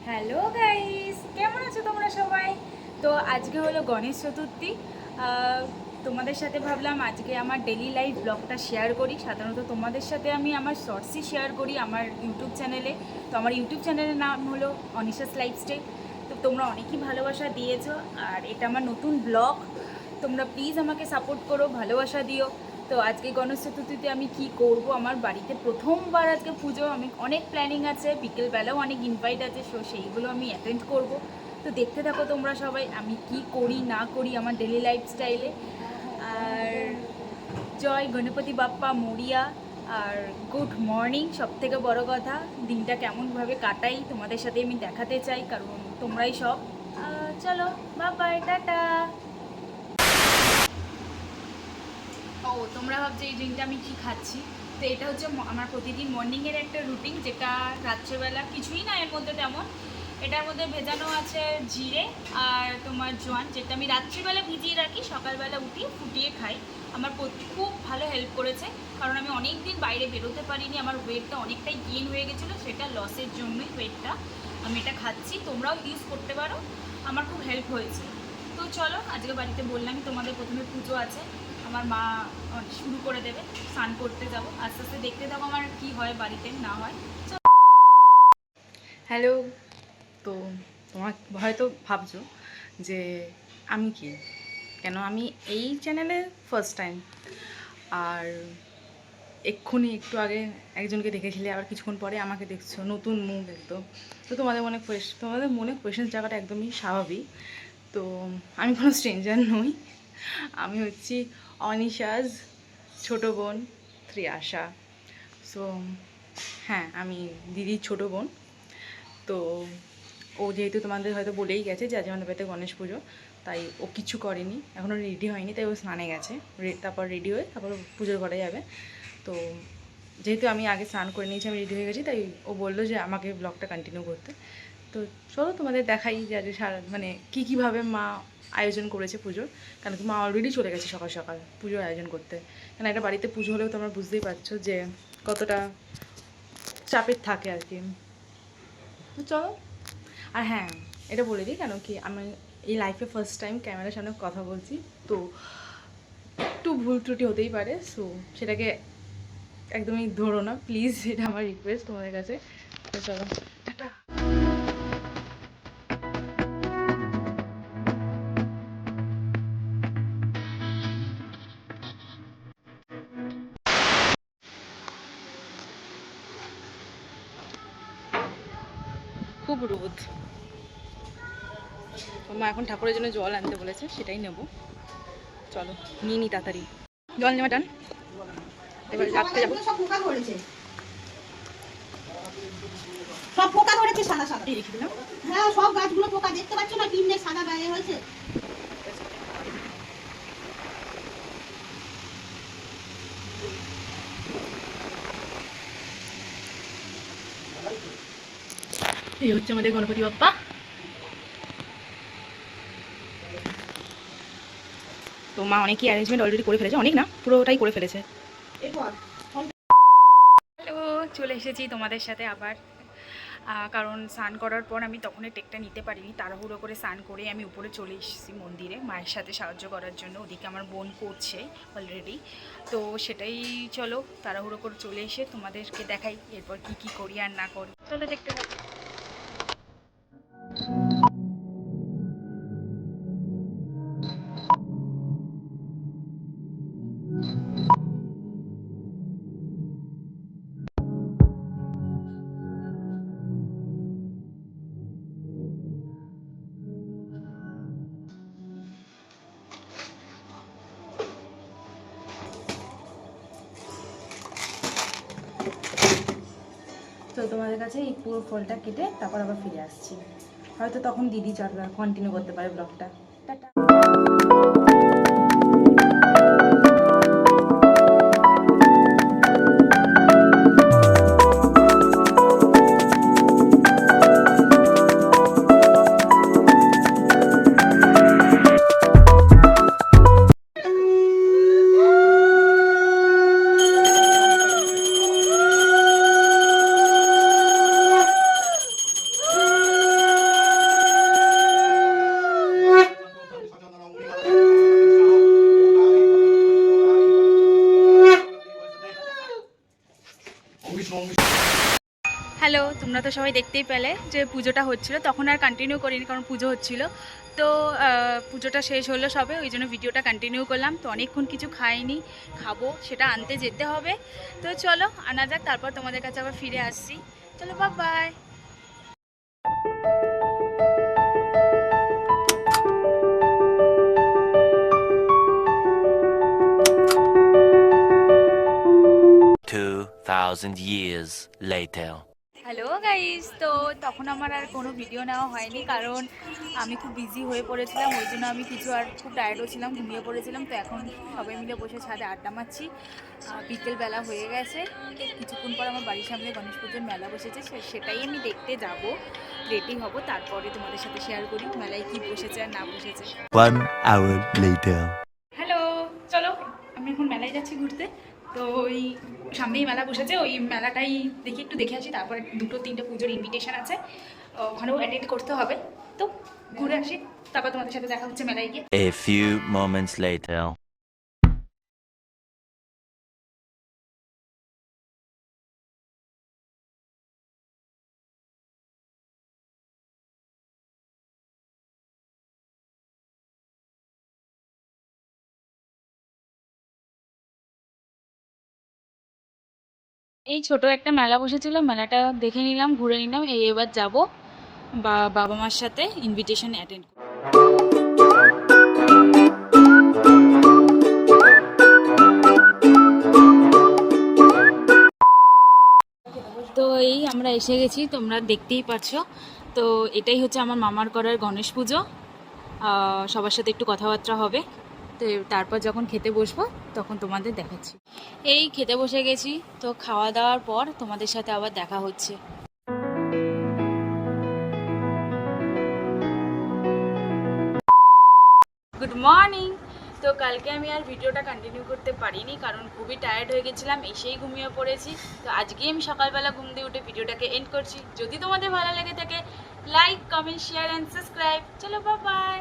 Hello guys, কেমন আছো তোমরা সবাই? তো আজকে হলো গণেশ চতুর্থী। তোমাদের সাথে ভাবলাম আজকে আমার ডেলি লাইফ ব্লগটা শেয়ার করি। সাধারণত তোমাদের সাথে আমি আমার শর্টসই শেয়ার করি আমার ইউটিউব চ্যানেলে। তো আমার ইউটিউব চ্যানেলের নাম হলো অনিশাস লাইফস্টাইল। তো তোমরা অনেকই ভালোবাসা দিয়েছো, আর এটা আমার নতুন ব্লগ। তোমরা প্লিজ আমাকে সাপোর্ট করো, ভালোবাসা দিও। তো আজকে গণেশ চতুর্থীতে আমি কি করব, আমার বাড়িতে প্রথমবার আজকে পুজো। আমি অনেক প্ল্যানিং আছে, বিকেলবেলাও অনেক ইনভাইট আছে, সো সেইগুলো আমি অ্যাটেন্ড করব। তো দেখতে থাকো তোমরা সবাই আমি কি করি না করি আমার ডেলি লাইফস্টাইলে। আর জয় গণপতি বাপ্পা মরিয়া। আর গুড মর্নিং, সব থেকে বড় কথা দিনটা কেমনভাবে কাটাই তোমাদের সাথে আমি দেখাতে চাই, কারণ তোমরাই সব। চলো বাই, টাটা। ও, তোমরা ভাবছো এই ড্রিঙ্কটা আমি কি খাচ্ছি। তো এটা হচ্ছে আমার প্রতিদিন মর্নিংয়ের একটা রুটিন, যেটা রাত্রেবেলা কিছুই না এর মধ্যে তেমন। এটার মধ্যে ভেজানো আছে জিরে আর তোমার জোয়ান, যেটা আমি রাত্রিবেলা ভিজিয়ে রাখি, সকালবেলা উঠি ফুটিয়ে খাই। আমার খুব ভালো হেল্প করেছে, কারণ আমি অনেক দিন বাইরে বেরোতে পারিনি, আমার ওয়েটটা অনেকটাই গেইন হয়ে গেছিলো, সেটা লসের জন্যই ওয়েটটা। আমি এটা খাচ্ছি, তোমরাও ইউজ করতে পারো, আমার খুব হেল্প হয়েছে। তো চলো, আজকে বাড়িতে বললাম তোমাদের প্রথমে পুজো আছে, আমার মা শুরু করে দেবে, স্নান করতে যাব, আস্তে আস্তে দেখতে থাকো আমার কি হয় বাড়িতে না হয়। হ্যালো। তো তোমার হয়তো ভাবছো যে আমি কি, কেন আমি এই চ্যানেলে ফার্স্ট টাইম। আর এক্ষুনি একটু আগে একজনকে দেখেছিলে, আবার কিছুক্ষণ পরে আমাকে দেখছো, নতুন মুখ একদম। তো তোমাদের মনে কোয়েশ্চেন জায়গাটা একদমই স্বাভাবিক। তো আমি কোনো স্ট্রেঞ্জার নই, আমি হচ্ছি অনিশাজ ছোটো বোন ত্রিয়াশা। সো হ্যাঁ, আমি দিদির ছোটো বোন। তো ও যেহেতু তোমাদের হয়তো বলেই গেছে যে আজ আমাদের বাড়িতে গণেশ পুজো, তাই ও কিছু করেনি, এখনও রেডি হয়নি, তাই ও স্নানে গেছে। তারপর রেডি হয়ে তারপর পুজোর ঘরে যাবে। তো যেহেতু আমি আগে স্নান করে নিয়েছি, আমি রেডি হয়ে গেছি, তাই ও বললো যে আমাকে ব্লগটা কন্টিনিউ করতে। তো চলো তোমাদের দেখাই যে আজ মানে কীভাবে মা আয়োজন করেছে পুজোর। কারণ কি মা অলরেডি চলে গেছে সকাল সকাল পুজোর আয়োজন করতে। কারণ একটা বাড়িতে পুজো হলেও তোমরা বুঝতেই পারছো যে কতটা চাপের থাকে আর কি। তো চলো। আর হ্যাঁ, এটা বলে দিই, কেন কি আমি এই লাইফে ফার্স্ট টাইম ক্যামেরার সামনে কথা বলছি, তো একটু ভুল ত্রুটি হতেই পারে। সো সেটাকে একদমই ধরো না প্লিজ, এটা আমার রিকোয়েস্ট তোমাদের কাছে। তো চলো, টাটা। খুব রোদ। মা এখন ঠাকুরের জন্য জল আনতে বলেছে, সেটাই নেব। চলো নিয়ে নি তাড়াতাড়ি। জল নেওয়া টান, এবার রাখতে যাবো। সব পোকা ধরেছে, সব পোকা ধরেছে সাদা সাদা। এই রেখে দিলাম। হ্যাঁ, সব গাছগুলো পোকা, দেখতে পাচ্ছ না পিমড়ে সাদা গায়ে হয়েছে। এই হচ্ছে আমাদের গণপতি বাপ্পা। তো মা অনেকই অ্যারেঞ্জমেন্ট অলরেডি করে ফেলেছে, অনেক না পুরোটাই করে ফেলেছে। হ্যালো, চলে এসেছি তোমাদের সাথে আবার। কারণ স্নান করার পর আমি তখনই টেকটা নিতে পারিনি, তাড়াহুড়ো করে স্নান করে আমি উপরে চলে এসেছি মন্দিরে মায়ের সাথে সাহায্য করার জন্য। ওদিকে আমার বোন করছে অলরেডি, তো সেটাই চলো তাড়াহুড়ো করে চলে এসে তোমাদেরকে দেখাই এরপর কি কি করি আর না করি। চলো দেখতে থাকো। তো তোমাদের কাছে এই পুরো ফলটা কেটে তারপর আবার ফিরে আসছি। হয়তো তখন দিদি কন্টিনিউ করতে পারে ব্লগটা। টাটা। তোমরা তো সবাই দেখতেই পেলে যে পুজোটা হচ্ছিল, তখন আর কন্টিনিউ করিনি কারণ পুজো হচ্ছিল। তো পুজোটা শেষ হলো সবে, ওই জন্য ভিডিওটা কন্টিনিউ করলাম। তো অনেকক্ষণ কিছু খাইনি, খাবো, সেটা আনতে যেতে হবে। তো চলো আনা যাক, তারপর তোমাদের কাছে আবার ফিরে আসছি। চলো bye bye. Thousand years later. Hello guys, তো তখন আমার আর কোনো ভিডিও নেওয়া হয়নি কারণ আমি খুব বিজি হয়ে পড়েছিলাম, ওই জন্য আমি কিছু আর খুব টায়ার্ডও ছিলাম, ঘুমিয়ে পড়েছিলাম। তো এখন সবাই মিলে বসে ছাদে আড্ডা মারছি। বিকেলবেলা হয়ে গেছে, কিছুক্ষণ পর আমার বাড়ির সামনে গণেশ পুজোর মেলা বসেছে, সেটাই আমি দেখতে যাব, রেডি হব, তারপরে তোমাদের সাথে শেয়ার করি মেলায় কি বসেছে আর না বসেছে। 1 hour later. হ্যালো, চলো আমি এখন মেলায় যাচ্ছি ঘুরতে। তো ওই সামনেই মেলা বসেছে, ওই মেলাটাই দেখি, একটু দেখে আসি। তারপরে 2-3টে পুজোর ইনভিটেশন আছে, ওখানেও অ্যাটেন্ড করতে হবে। তো ঘুরে আসি, তারপর তোমাদের সাথে দেখা হচ্ছে মেলায় গিয়ে। A few moments later. এই ছোট একটা মেলা বসেছিল, মেলাটা দেখে নিলাম, ঘুরে নিলাম। এবার যাব বাবা মার সাথে ইনভিটেশন অ্যাটেন্ড করব। তো এই আমরা এসে গেছি, তোমরা দেখতেই পাচ্ছ। তো এটাই হচ্ছে আমার মামার করার গণেশ পুজো। সবার সাথে একটু কথাবার্তা হবে, তো তারপর যখন খেতে বসবো তখন তোমাদের দেখাচ্ছি। এই খেতে বসে গেছি, তো খাওয়া দাওয়ার পর তোমাদের সাথে আবার দেখা হচ্ছে। Good morning. তো কালকে আমি আর ভিডিওটা কন্টিনিউ করতে পারিনি কারণ খুবই টায়ার্ড হয়ে গেছিলাম, এসেই ঘুমিয়ে পড়েছি। তো আজকেই আমি সকালবেলা ঘুম দিয়ে উঠে ভিডিওটাকে এন্ড করছি। যদি তোমাদের ভালো লেগে থাকে, like, comment, share and subscribe. চলো বাই বাই।